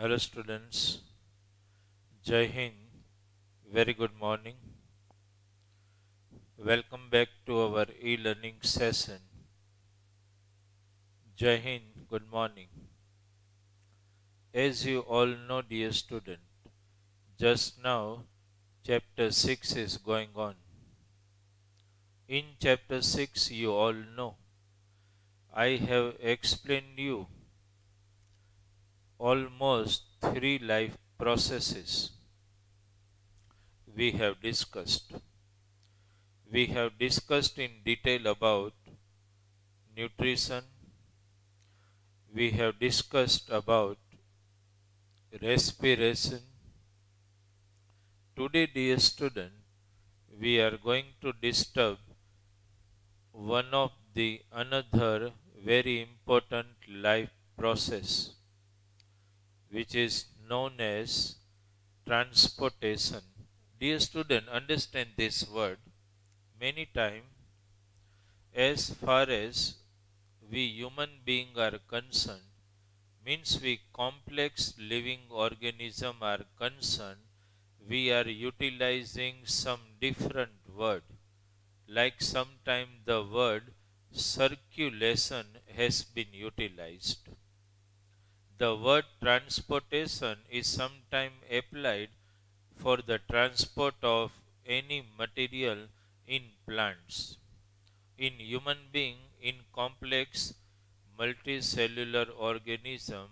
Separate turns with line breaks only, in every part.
Hello students, Jai Hind, very good morning. Welcome back to our e-learning session. Jai Hind, good morning. As you all know, dear student, just now chapter 6 is going on. In chapter 6, you all know, I have explained you almost 3 life processes we have discussed. We have discussed in detail about nutrition. We have discussed about respiration. Today, dear student, we are going to disturb one of the another very important life process, which is known as transportation. Dear student, understand this word. Many times, as far as we human beings are concerned, means we complex living organism are concerned, we are utilizing some different word. Like sometime the word circulation has been utilized. The word transportation is sometimes applied for the transport of any material in plants. In human being, in complex multicellular organism,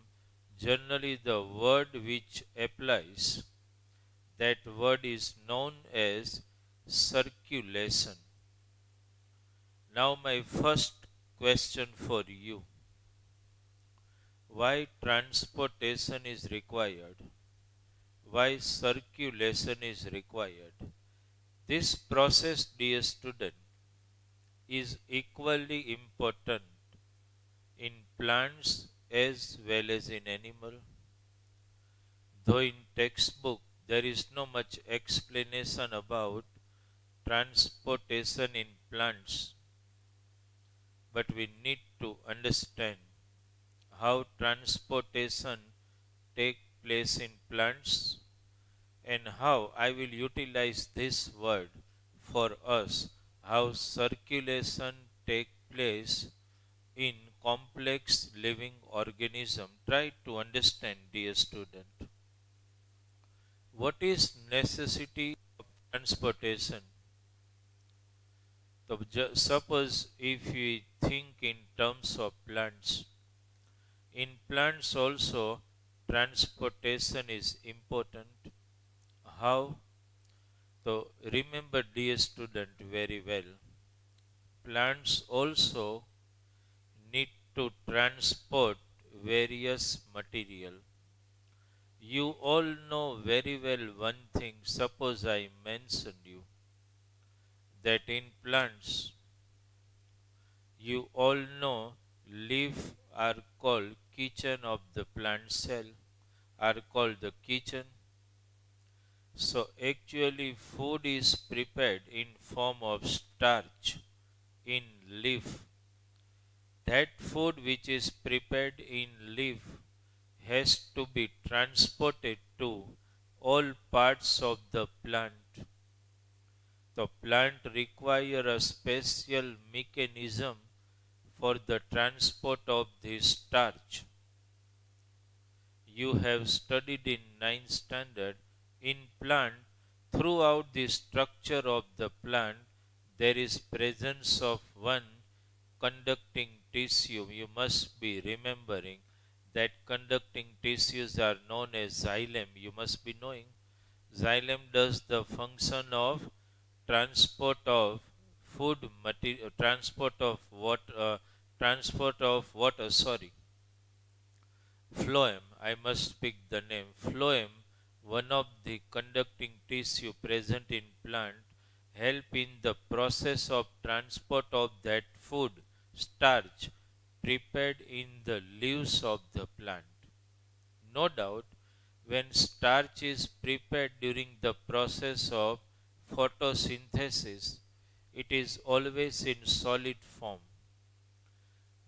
generally the word which applies, that word is known as circulation. Now my first question for you, why transportation is required? Why circulation is required? This process, dear student, is equally important in plants as well as in animal. Though in textbook there is no much explanation about transportation in plants, but we need to understand how transportation take place in plants and how I will utilize this word for us, how circulation take place in complex living organism. Try to understand, dear student. What is necessity of transportation? So suppose if we think in terms of plants, in plants also transportation is important. How? So remember, dear student, very well. Plants also need to transport various material. You all know very well one thing. Suppose I mentioned you that in plants, you all know leaf are called kitchen of the plant cell, are called the kitchen. So actually food is prepared in form of starch in leaf. That food which is prepared in leaf has to be transported to all parts of the plant. The plant require a special mechanism for the transport of this starch. You have studied in 9th standard, in plant, throughout the structure of the plant, there is presence of one conducting tissue. You must be remembering that conducting tissues are known as xylem. You must be knowing. Xylem does the function of transport of food material, transport of water, phloem, I must speak the name. Phloem, one of the conducting tissue present in plant, help in the process of transport of that food, starch, prepared in the leaves of the plant. No doubt, when starch is prepared during the process of photosynthesis, it is always in solid form.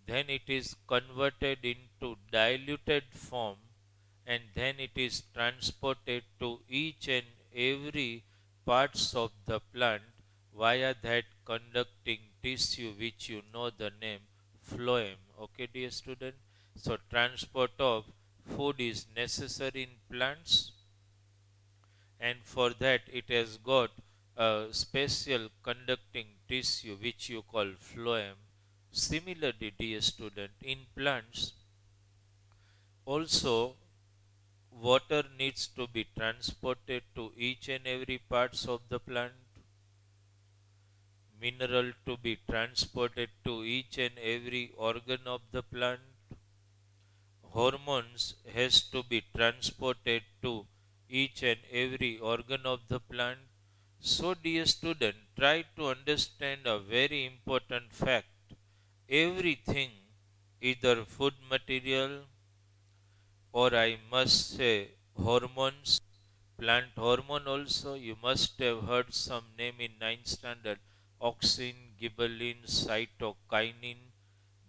Then it is converted into diluted form and then it is transported to each and every parts of the plant via that conducting tissue which you know the name phloem. Okay, dear student. So transport of food is necessary in plants, and for that it has got a special conducting tissue which you call phloem. Similarly, dear student, in plants also water needs to be transported to each and every parts of the plant, mineral to be transported to each and every organ of the plant, hormones has to be transported to each and every organ of the plant. So, dear student, try to understand a very important fact. Everything, either food material or I must say hormones, plant hormone also, you must have heard some name in ninth standard, auxin, gibberellin, cytokinin.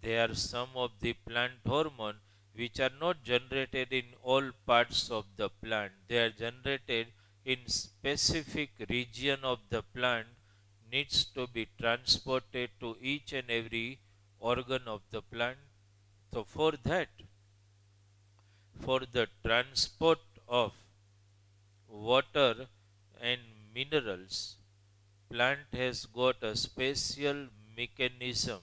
They are some of the plant hormone which are not generated in all parts of the plant. They are generated in specific region of the plant, needs to be transported to each and every organ of the plant. So for that, for the transport of water and minerals, plant has got a special mechanism.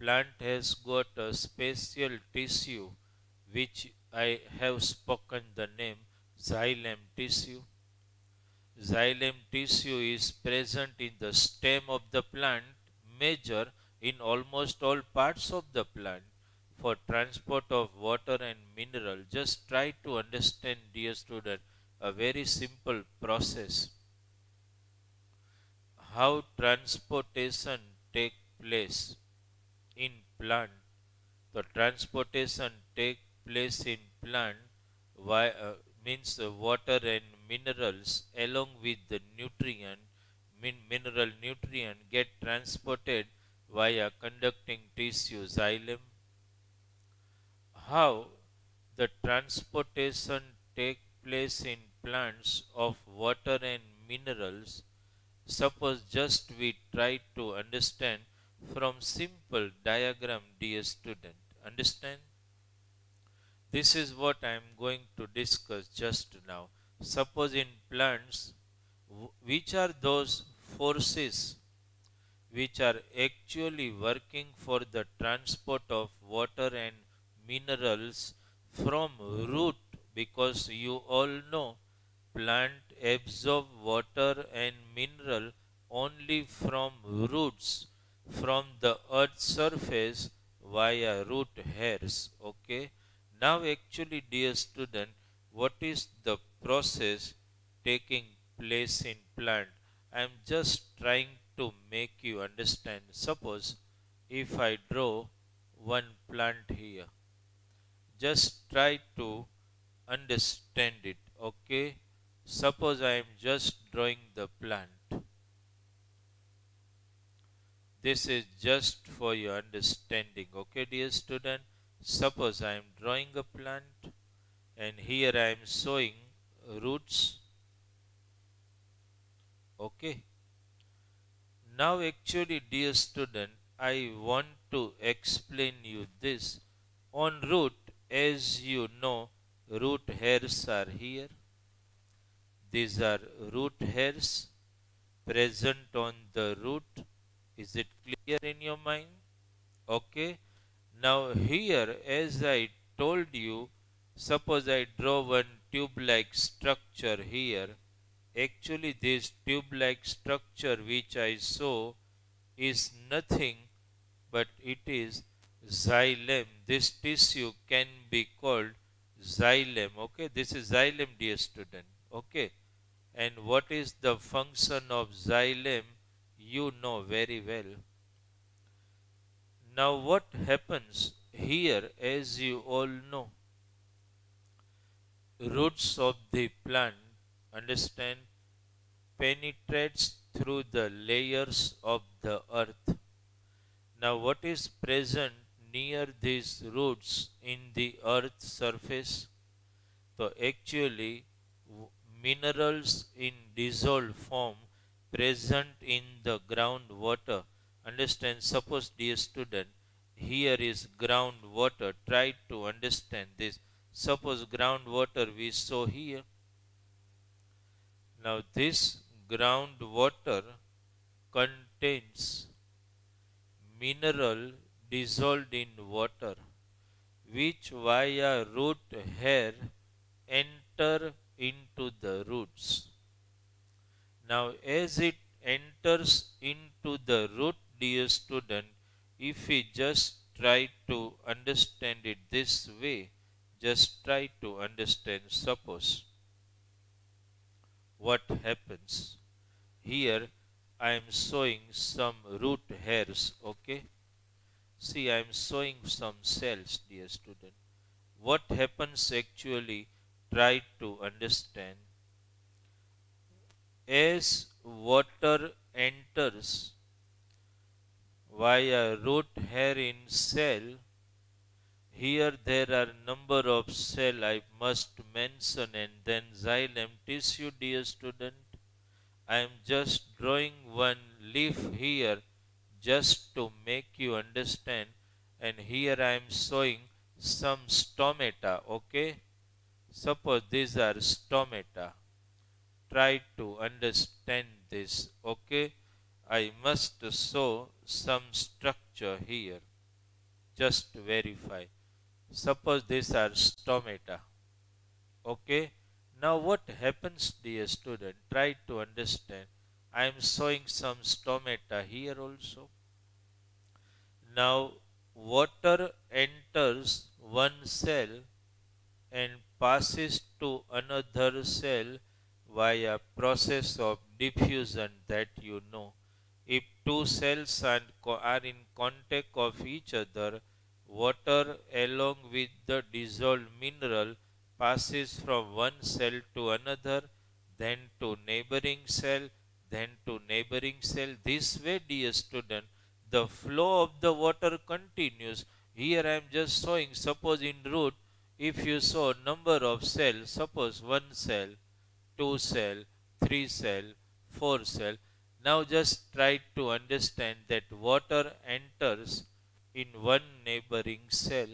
Plant has got a special tissue which I have spoken the name xylem tissue. Xylem tissue is present in the stem of the plant, major in almost all parts of the plant for transport of water and mineral. Just try to understand, dear student, a very simple process. How transportation take place in plant. The transportation take place in plant why, means water and minerals along with the nutrient, mineral nutrient get transported via conducting tissue xylem. How the transportation take place in plants of water and minerals. Suppose just we try to understand from simple diagram, dear student. Understand? This is what I am going to discuss just now. Suppose in plants, which are those forces which are actually working for the transport of water and minerals from root, because you all know plant absorb water and mineral only from roots, from the earth surface via root hairs. Okay. Now actually, dear student, what is the process taking place in plant? I am just trying to make you understand. Suppose if I draw one plant here, just try to understand it. Okay. Suppose I am just drawing the plant. This is just for your understanding. Okay, dear student. Suppose I am drawing a plant and here I am showing roots. Okay. Now actually, dear student, I want to explain you this. On root, as you know, root hairs are here. These are root hairs present on the root. Is it clear in your mind? Okay. Now here, as I told you, suppose I draw one tube-like structure here. Actually, this tube-like structure which I saw is nothing but it is xylem. This tissue can be called xylem. Okay, this is xylem, dear student. Okay, and what is the function of xylem? You know very well. Now, what happens here, as you all know, roots of the plant, understand, penetrates through the layers of the earth. Now, what is present near these roots in the earth's surface? So actually minerals in dissolved form present in the groundwater. Understand? Suppose, dear student, here is groundwater. Try to understand this. Suppose groundwater we saw here. Now this groundwater contains mineral dissolved in water, which via root hair enter into the roots. Now, as it enters into the root, dear student, if we just try to understand it this way, just try to understand. Suppose what happens here. I am showing some root hairs. Okay, see, I am showing some cells, dear student. What happens actually? Try to understand. As water enters via root hair in cell, here there are number of cell I must mention, and then xylem tissue, dear student. I am just drawing one leaf here just to make you understand, and here I am showing some stomata. Okay, suppose these are stomata. Try to understand this. Okay, I must show some structure here. Just verify. Suppose these are stomata. Okay, now what happens, dear student? Try to understand. I am showing some stomata here also. Now water enters one cell and passes to another cell via process of diffusion that you know. If two cells are in contact of each other, water along with the dissolved mineral passes from one cell to another, then to neighboring cell, then to neighboring cell. This way, dear student, the flow of the water continues. Here I am just showing, suppose in root, if you saw number of cells, suppose 1 cell, 2 cell, 3 cell, 4 cell. Now just try to understand that water enters in one neighboring cell.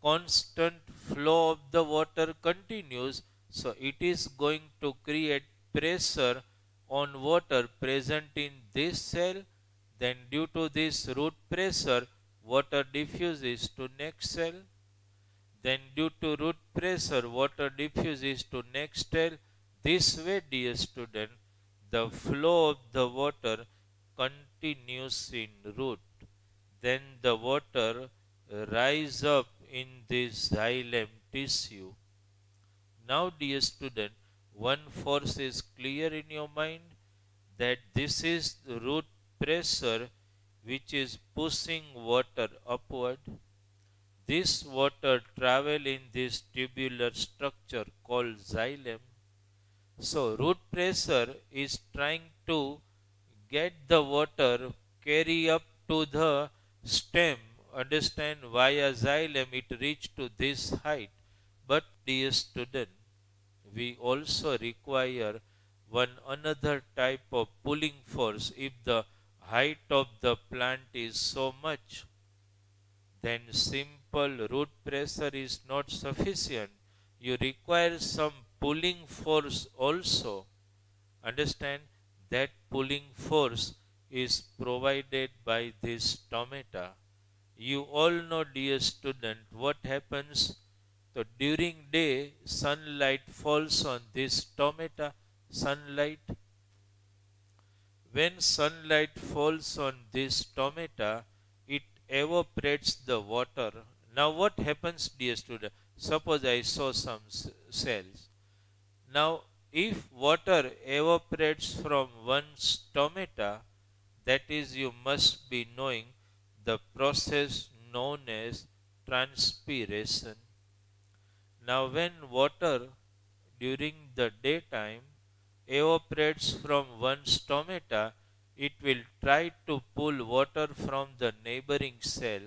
Constant flow of the water continues, so it is going to create pressure on water present in this cell. Then due to this root pressure, water diffuses to next cell. Then due to root pressure, water diffuses to next cell. This way, dear student, the flow of the water continues in root. Then the water rise up in this xylem tissue. Now, dear student, one force is clear in your mind, that this is the root pressure which is pushing water upward. This water travel in this tubular structure called xylem. So root pressure is trying to get the water carry up to the stem. Understand, via xylem it reach to this height. But dear student, we also require one another type of pulling force. If the height of the plant is so much, then simple root pressure is not sufficient. You require some pulling force also. Understand, that pulling force is provided by this stomata. You all know, dear student, what happens. So during day, sunlight falls on this stomata. Sunlight. When sunlight falls on this stomata, it evaporates the water. Now what happens, dear student? Suppose I saw some cells. Now if water evaporates from one stomata, that is, you must be knowing the process known as transpiration. Now when water during the daytime evaporates from one stomata, it will try to pull water from the neighboring cell.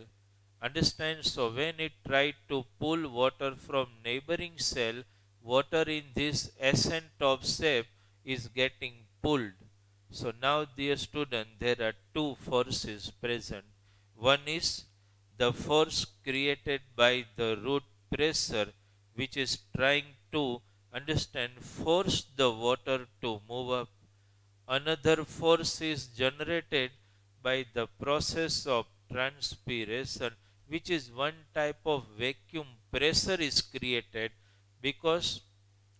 Understand? So when it tried to pull water from neighboring cell, water in this ascent top shape is getting pulled. So now, dear student, there are two forces present. One is the force created by the root pressure, which is trying to, understand, force the water to move up. Another force is generated by the process of transpiration, which is one type of vacuum pressure is created, because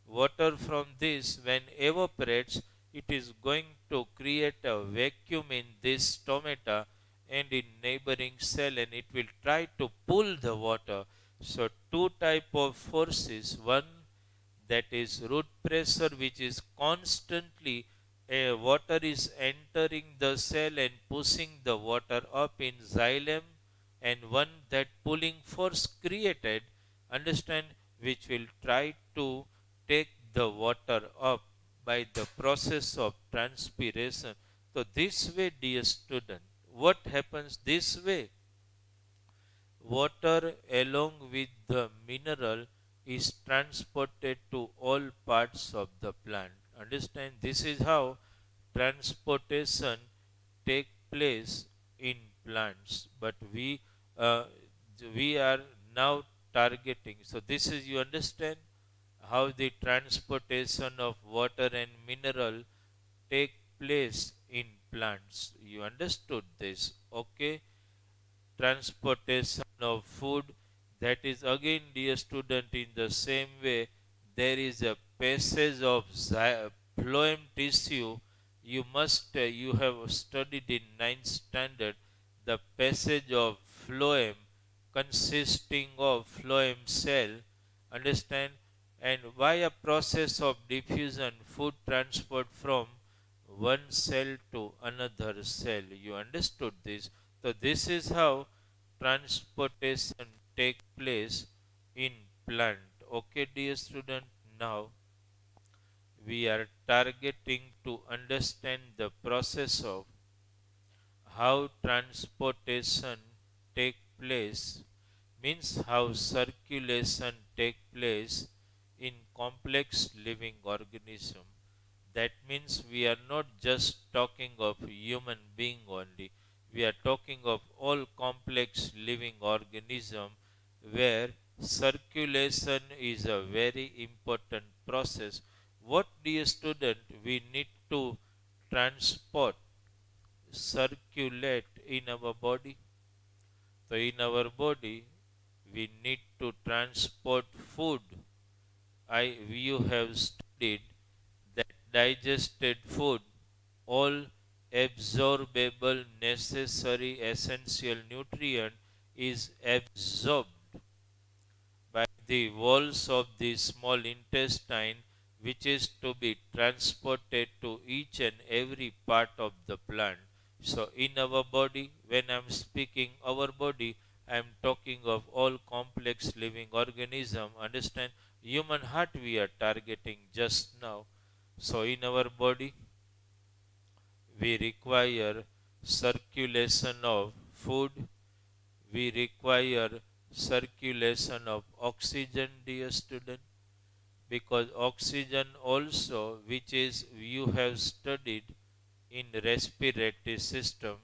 water from this, when evaporates, it is going to create a vacuum in this stomata and in neighboring cell, and it will try to pull the water. So two type of forces: one, that is root pressure, which is constantly water is entering the cell and pushing the water up in xylem, and one, that pulling force created, understand, which will try to take the water up by the process of transpiration. So this way, dear student, what happens this way? Water along with the mineral is transported to all parts of the plant. Understand? This is how transportation take place in plants. But uh, we are now targeting. So this is, you understand, how the transportation of water and mineral take place in plants. You understood this? Okay. Transportation of food, that is again, dear student, in the same way, there is a passage of phloem tissue. You must you have studied in ninth standard the passage of phloem, consisting of phloem cell, understand, and by a process of diffusion, food transport from one cell to another cell. You understood this? So this is how transportation take place in plant. Okay, dear student, now we are targeting to understand the process of how transportation take place, means how circulation take place in complex living organism. That means we are not just talking of human being only. We are talking of all complex living organism, where circulation is a very important process. What, dear student, we need to transport, circulate in our body? So in our body, we need to transport food. You have studied that digested food, all absorbable necessary essential nutrient, is absorbed by the walls of the small intestine, which is to be transported to each and every part of the plant. So in our body, when I am speaking our body, I am talking of all complex living organism. Understand? Human heart we are targeting just now. So in our body, we require circulation of food, we require circulation of oxygen, dear student, because oxygen also, which is you have studied in respiratory system,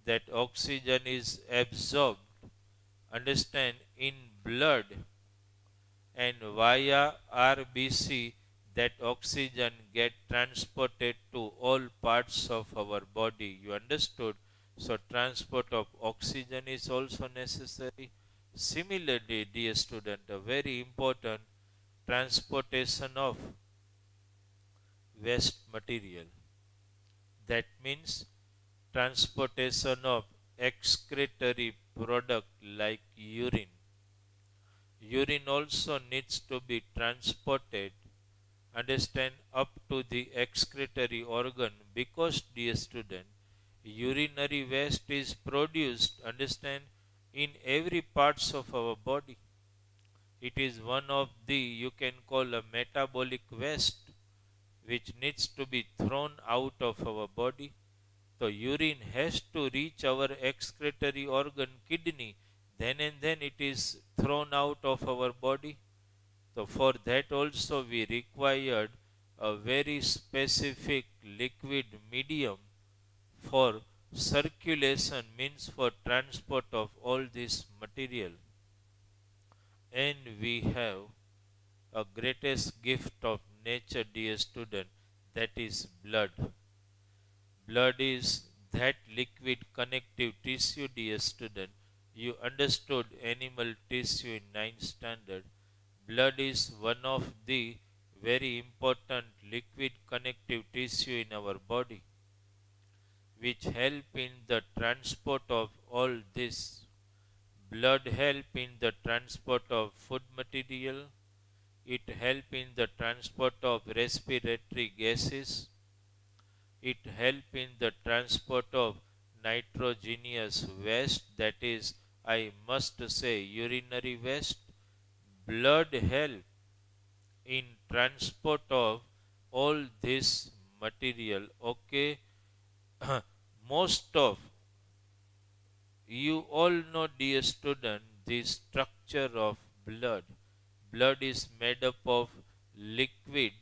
that oxygen is absorbed, understand, in blood, and via RBC, that oxygen get transported to all parts of our body. You understood? So transport of oxygen is also necessary. Similarly, dear student, a very important transportation of waste material. That means transportation of excretory product like urine. Urine also needs to be transported, understand, up to the excretory organ, because, dear student, urinary waste is produced, understand, in every parts of our body. It is one of the, you can call, a metabolic waste, which needs to be thrown out of our body. So urine has to reach our excretory organ, kidney. then and then it is thrown out of our body. So for that also we required a very specific liquid medium for circulation, means for transport of all this material. And we have a greatest gift of nature, dear student, that is blood. Blood is that liquid connective tissue, dear student. You understood animal tissue in ninth standard. Blood is one of the very important liquid connective tissue in our body, which help in the transport of all this. Blood help in the transport of food material. It help in the transport of respiratory gases. It help in the transport of nitrogenous waste, that is, I must say, urinary waste. Blood help in transport of all this material. Okay, most of you all know, dear student, the structure of blood. Blood is made up of liquid.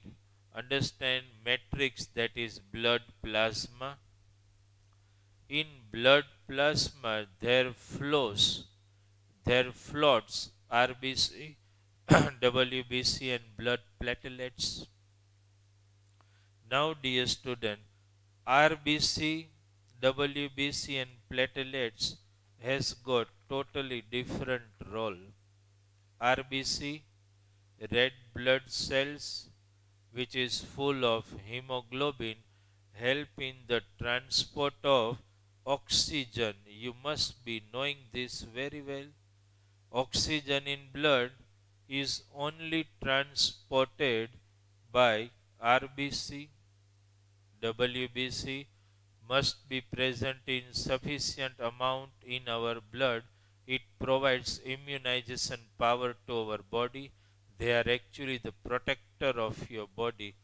Understand matrix, that is blood plasma. In blood plasma there floats RBC, WBC and blood platelets. Now, dear student, RBC, WBC and platelets has got totally different role. RBC, red blood cells, which is full of hemoglobin, help in the transport of oxygen. You must be knowing this very well. Oxygen in blood is only transported by RBC. WBC must be present in sufficient amount in our blood. It provides immunization power to our body. They are actually the protector of your body.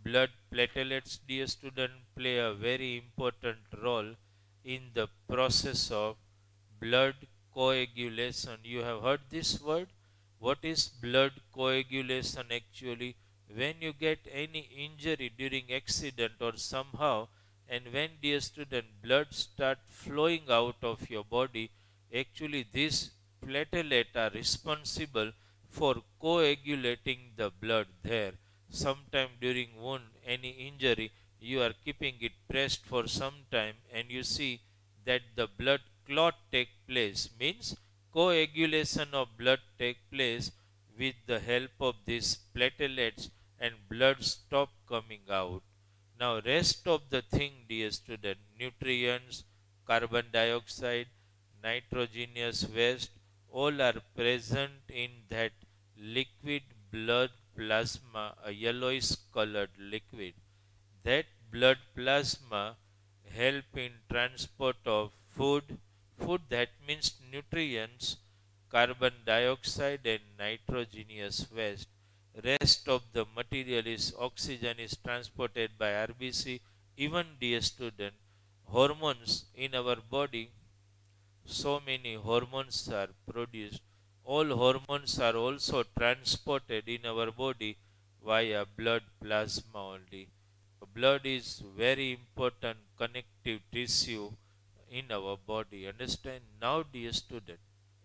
Blood platelets, dear student, play a very important role in the process of blood coagulation. You have heard this word? What is blood coagulation actually? When you get any injury during accident or somehow, and when, dear student, blood start flowing out of your body, actually these platelet are responsible for coagulating the blood there. Sometime during wound, any injury, you are keeping it pressed for some time and you see that the blood clot take place, means coagulation of blood take place with the help of these platelets and blood stop coming out. Now rest of the thing, dear student, nutrients, carbon dioxide, nitrogenous waste, all are present in that liquid blood plasma, a yellowish colored liquid. That blood plasma help in transport of food, that means nutrients, carbon dioxide and nitrogenous waste. Rest of the material is oxygen is transported by RBC. Even, dear student, hormones in our body, so many hormones are produced. All hormones are also transported in our body via blood plasma only. Blood is very important connective tissue in our body. Understand? Now, dear student,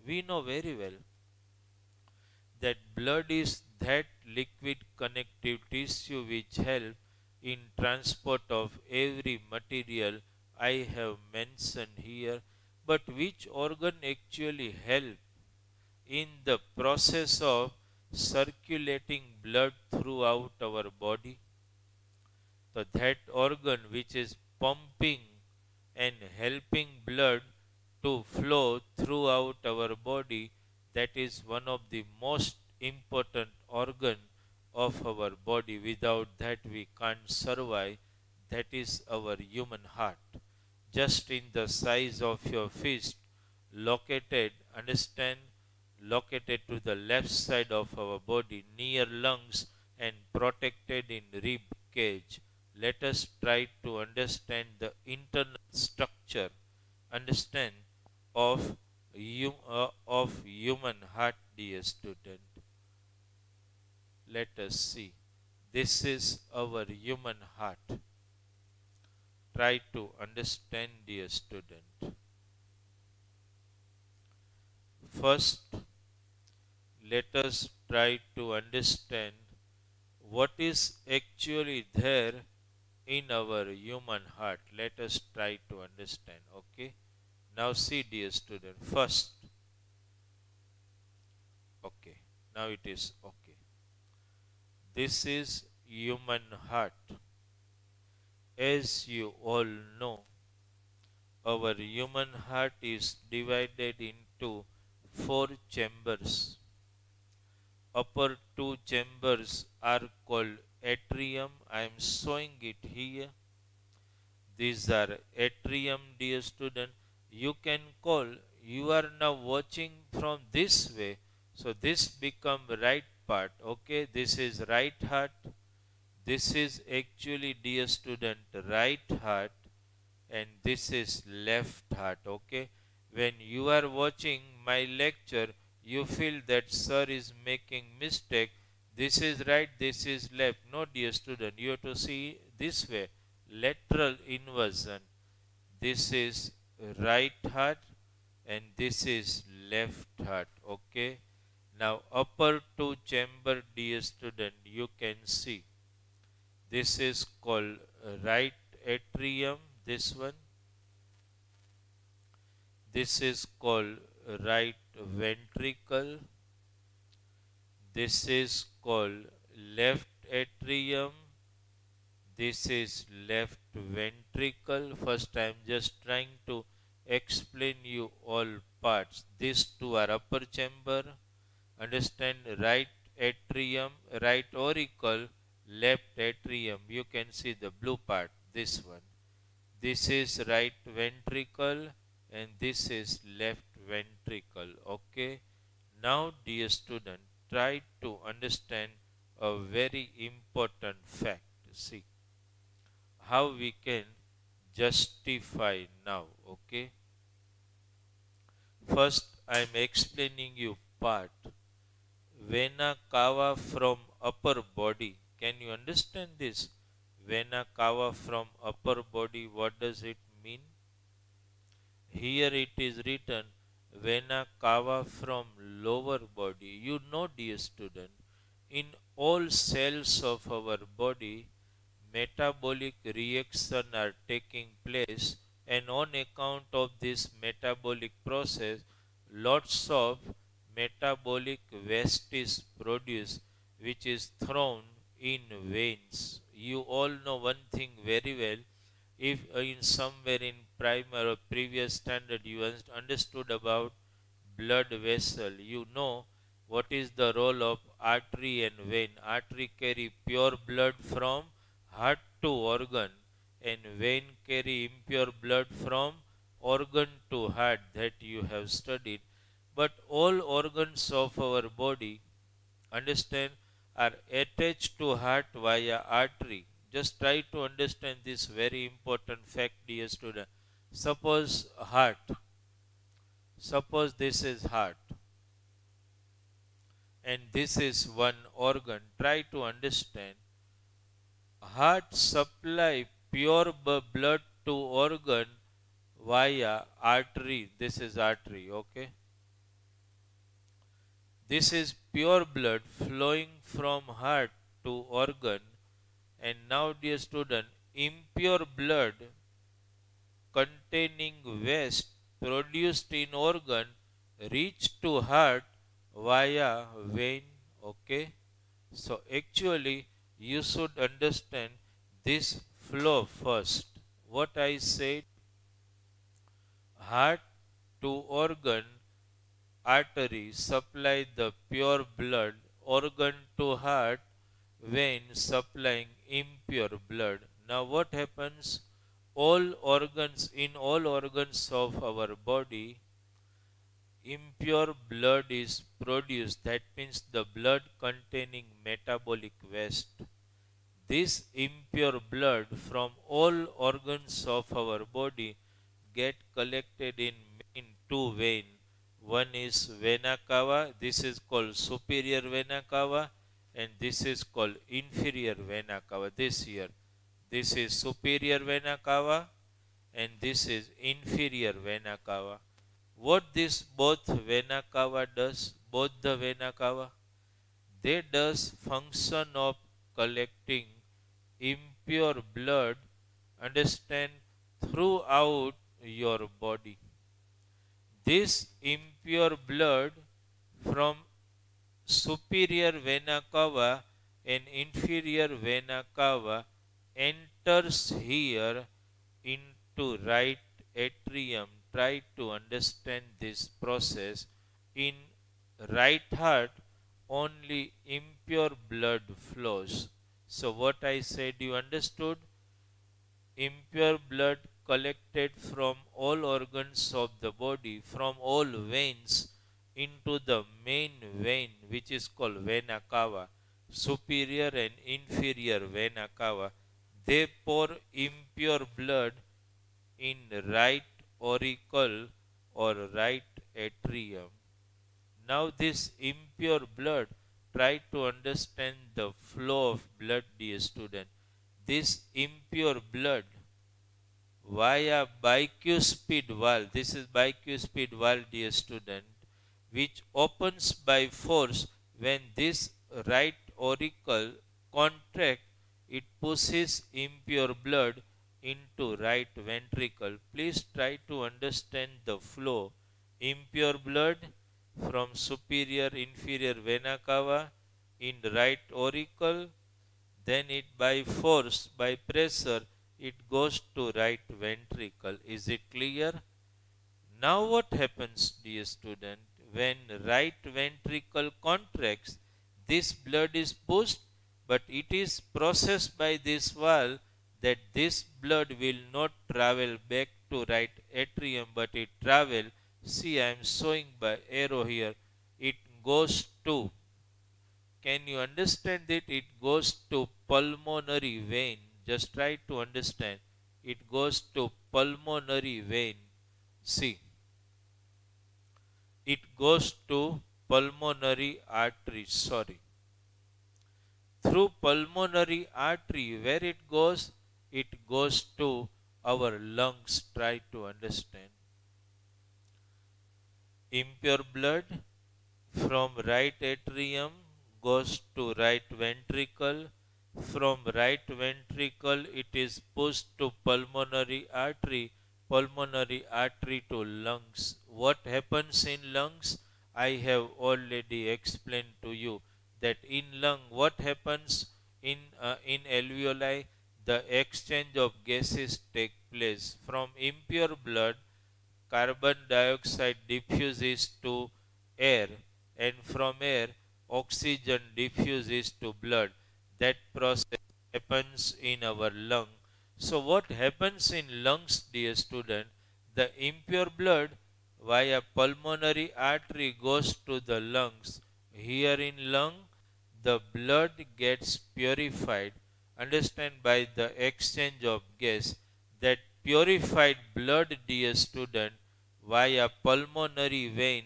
we know very well that blood is that liquid connective tissue which help in transport of every material I have mentioned here. But which organ actually help in the process of circulating blood throughout our body? So that organ which is pumping and helping blood to flow throughout our body, that is one of the most important organ of our body. Without that we can't survive. That is our human heart. Just in the size of your fist, located, understand, located to the left side of our body near lungs and protected in rib cage. Let us try to understand the internal structure, understand, of of human heart, dear student. Let us see. This is our human heart. Try to understand, dear student. First, let us try to understand what is actually there in our human heart. Let us try to understand. Okay. Now see, dear student. First, okay. Now it is okay. This is human heart. As you all know, our human heart is divided into four chambers. Upper two chambers are called atrium. I am showing it here. These are atrium, dear student. You can call, you are now watching from this way. So this become right part. Okay, this is right heart. This is actually, dear student, right heart. And this is left heart. Okay, when you are watching my lecture, you feel that sir is making mistake. This is right, this is left. No, dear student, you have to see this way. Lateral inversion. This is right heart and this is left heart. Okay. Now upper two chamber, dear student, you can see. This is called right atrium. This one. This is called right ventricle. This is called left atrium. This is left ventricle. First I am just trying to explain you all parts. These two are upper chamber. Understand, right atrium, right auricle, left atrium. You can see the blue part, this one. This is right ventricle and this is left ventricle. Okay. Now, dear student, try to understand a very important fact. See how we can justify now. Okay. First, I am explaining you part. Vena cava from upper body. Can you understand this? Vena cava from upper body. What does it mean? Here it is written vena cava from lower body. You know, dear student, in all cells of our body, metabolic reaction are taking place, and on account of this metabolic process, lots of metabolic waste is produced, which is thrown in veins. You all know one thing very well. If in somewhere in primary or previous standard you understood about blood vessel, you know what is the role of artery and vein. Artery carry pure blood from heart to organ and vein carry impure blood from organ to heart, that you have studied. But all organs of our body, understand, are attached to heart via artery. Just try to understand this very important fact, dear student. Suppose heart. Suppose this is heart. And this is one organ. Try to understand. Heart supply pure blood to organ via artery. This is artery, okay? This is pure blood flowing from heart to organ. And now, dear student, impure blood containing waste produced in organ reach to heart via vein. Okay. So actually you should understand this flow first. What I said, heart to organ, artery supply the pure blood, organ to heart, vein supplying impure blood. Now what happens? All organs, in all organs of our body, impure blood is produced. That means the blood containing metabolic waste. This impure blood from all organs of our body get collected in two veins, One is vena cava. This is called superior vena cava, and this is called inferior vena cava. This here, this is superior vena cava, and this is inferior vena cava. What this both vena cava does? Both the vena cava, they does function of collecting impure blood, understand, throughout your body. This impure blood from superior vena cava and inferior vena cava enters here into right atrium. Try to understand this process. In right heart only impure blood flows. So what I said, you understood? Impure blood collected from all organs of the body, from all veins, into the main vein, which is called vena cava, superior and inferior vena cava. They pour impure blood in right auricle or right atrium. Now this impure blood, try to understand the flow of blood, dear student. This impure blood via bicuspid valve, this is bicuspid valve, dear student, which opens by force. When this right auricle contract, it pushes impure blood into right ventricle. Please try to understand the flow. Impure blood from superior inferior vena cava in right auricle, then it by force, by pressure, it goes to right ventricle. Is it clear? Now what happens, dear student? When right ventricle contracts, this blood is pushed, but it is processed by this valve that this blood will not travel back to right atrium, but it travel, see I am showing by arrow here, it goes to, can you understand it? It goes to pulmonary vein. Just try to understand. It goes to pulmonary vein. See, it goes to pulmonary artery. Sorry. Through pulmonary artery, where it goes to our lungs. Try to understand. Impure blood from right atrium goes to right ventricle. From right ventricle, it is pushed to pulmonary artery. Pulmonary artery to lungs. What happens in lungs? I have already explained to you that in lung, what happens in alveoli? The exchange of gases take place. From impure blood, carbon dioxide diffuses to air, and from air, oxygen diffuses to blood. That process happens in our lung. So what happens in lungs, dear student? The impure blood via pulmonary artery goes to the lungs. Here in lung, the blood gets purified, understand, by the exchange of gas. That purified blood, dear student, via pulmonary vein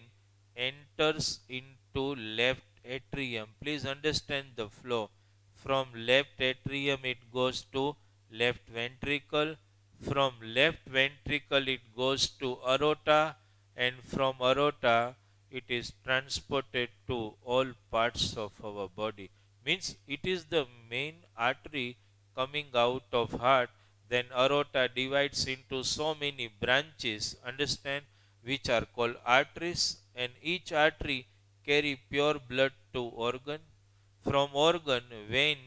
enters into left atrium. Please understand the flow. From left atrium it goes to left ventricle. From left ventricle it goes to aorta, and from aorta it is transported to all parts of our body. Means it is the main artery coming out of heart. Then aorta divides into so many branches, understand, which are called arteries, and each artery carry pure blood to organ. From organ, vein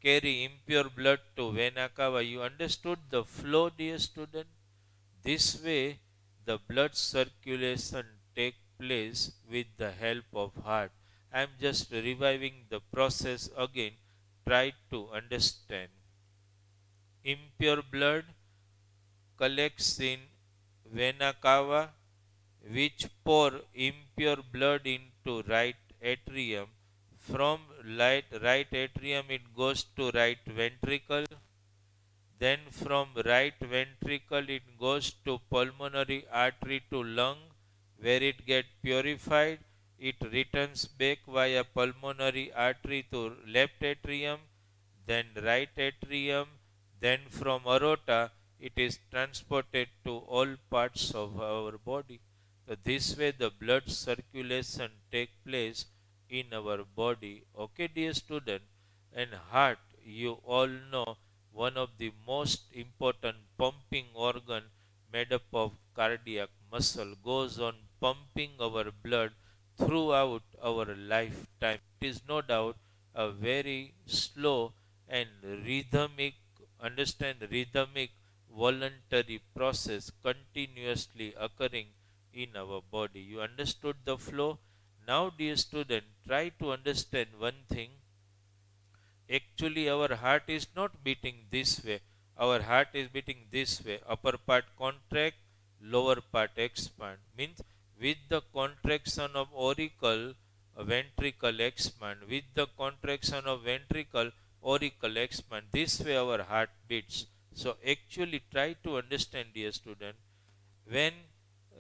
carry impure blood to vena cava. You understood the flow, dear student? This way the blood circulation take place with the help of heart. I am just reviving the process again. Try to understand. Impure blood collects in vena cava, which pour impure blood into right atrium. From right atrium it goes to right ventricle. Then from right ventricle it goes to pulmonary artery to lung, Where it get purified, it returns back via pulmonary artery to left atrium, then right atrium, then from aorta it is transported to all parts of our body. So this way the blood circulation take place in our body. Okay, dear student, and heart, you all know, one of the most important pumping organ made up of cardiac muscle goes on pumping our blood throughout our lifetime. It is no doubt a very slow and rhythmic, understand, rhythmic voluntary process continuously occurring in our body. You understood the flow? Now, dear student, try to understand one thing. Actually, our heart is not beating this way. Our heart is beating this way. Upper part contract, lower part expand. Means with the contraction of auricle, ventricle expand. With the contraction of ventricle, auricle expand. This way our heart beats. So actually try to understand, dear student. When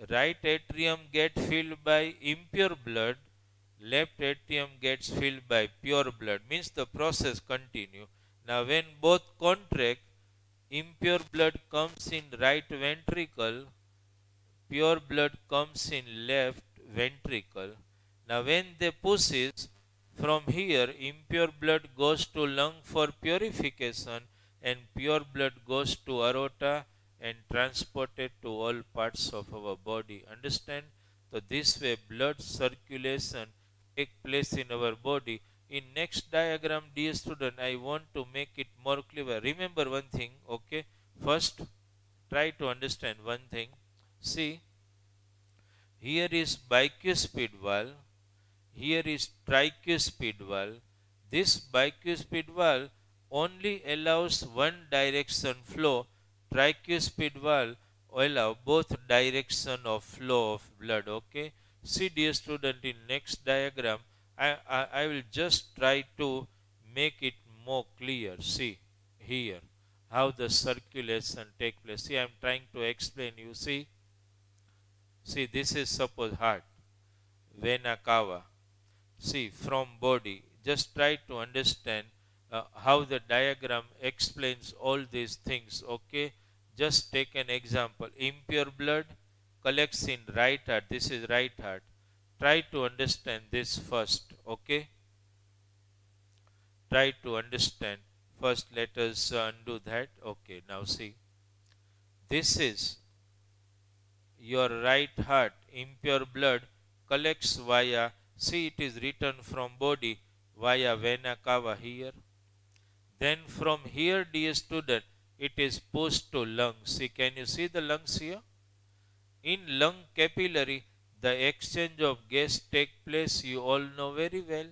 right atrium get filled by impure blood, left atrium gets filled by pure blood, means the process continue. Now when both contract, impure blood comes in right ventricle, pure blood comes in left ventricle. Now when they pushes, from here impure blood goes to lung for purification and pure blood goes to aorta and transported to all parts of our body. Understand? So this way blood circulation take place in our body. In next diagram, dear student, I want to make it more clear. Remember one thing, okay? First, try to understand one thing. See, here is bicuspid valve, here is tricuspid valve. This bicuspid valve only allows one direction flow. Tricuspid valve allow both direction of flow of blood. Okay. See, dear student, in next diagram, I will just try to make it more clear. See here how the circulation take place. See, I am trying to explain you. See, this is suppose heart, vena cava. See, from body, just try to understand how the diagram explains all these things. Okay, just take an example. Impure blood collects in right heart. This is right heart. Try to understand this first. Okay, try to understand first. Let us undo that. Okay, now see, this is your right heart. Impure blood collects via, see, it is written from body via vena cava here. Then from here, dear student, it is pushed to lungs. See, can you see the lungs here? In lung capillary, the exchange of gas take place, you all know very well.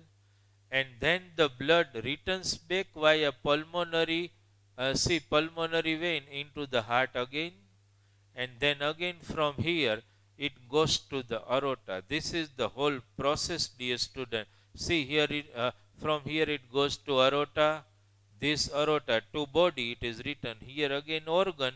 And then the blood returns back via pulmonary, pulmonary vein into the heart again. And then again from here, it goes to the aorta. This is the whole process, dear student. See here, from here it goes to aorta. This aorta to body, it is written here again organ.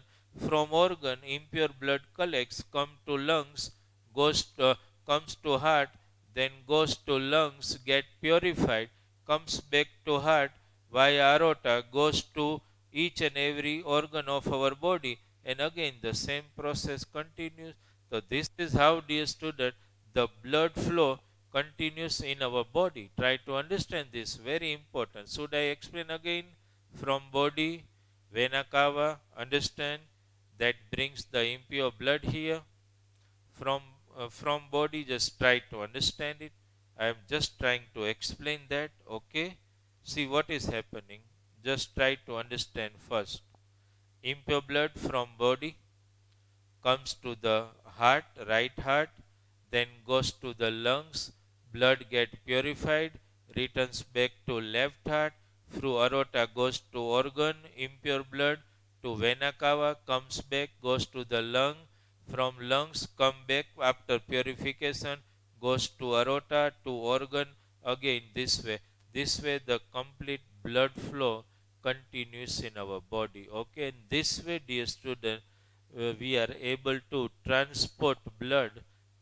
From organ, impure blood collects, come to lungs, comes to heart, then goes to lungs, get purified, comes back to heart via aorta, goes to each and every organ of our body, and again the same process continues. So this is how, dear student, the blood flow continues in our body. Try to understand this, very important. Should I explain again? From body, vena cava, understand, that brings the impure blood here. From body, just try to understand it. I am just trying to explain that. Okay, see what is happening. Just try to understand first. Impure blood from body comes to the heart, right heart, then goes to the lungs, blood get purified, returns back to left heart, through aorta goes to organ, impure blood to vena cava, comes back, goes to the lung, from lungs come back after purification, goes to aorta to organ, again this way. This way the complete blood flow continues in our body. Okay, and this way, dear student, we are able to transport blood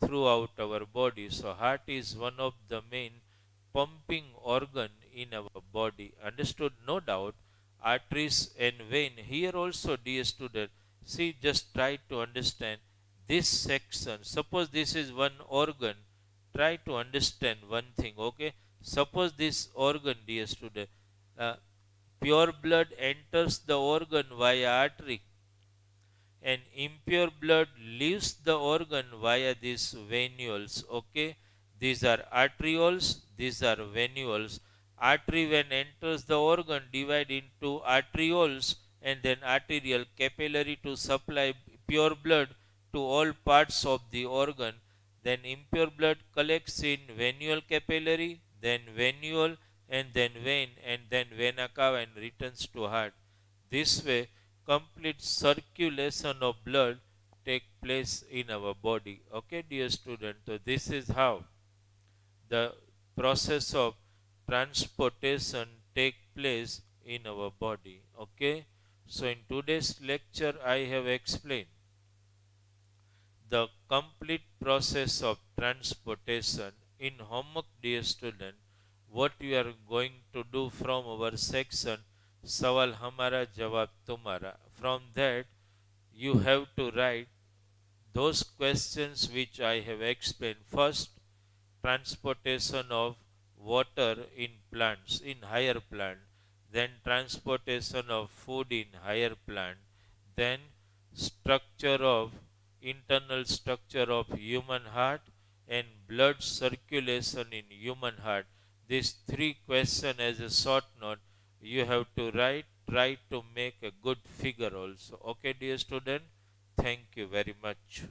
throughout our body. So heart is one of the main pumping organ in our body. Understood? No doubt. Arteries and vein. Here also, dear student, see, just try to understand this section. Suppose this is one organ. Try to understand one thing, okay? Suppose this organ, dear student, uh, pure blood enters the organ via artery and impure blood leaves the organ via these venules. Okay, these are arterioles, these are venules. Artery, when enters the organ, divide into arterioles and then arterial capillary to supply pure blood to all parts of the organ. Then impure blood collects in venual capillary, then venule, and then vein, and then vena cava, and returns to heart. This way, complete circulation of blood take place in our body. Okay, dear student, so this is how the process of transportation take place in our body. Okay, so in today's lecture I have explained the complete process of transportation. In homework, dear student, what we are going to do from our section सवाल हमारा जवाब तुम्हारा, from that you have to write those questions which I have explained. First, transportation of water in plants, in higher plant, then transportation of food in higher plant, then structure of internal structure of human heart and blood circulation in human heart. These three questions as a short note you have to write. Try to make a good figure also. Okay, dear student, thank you very much.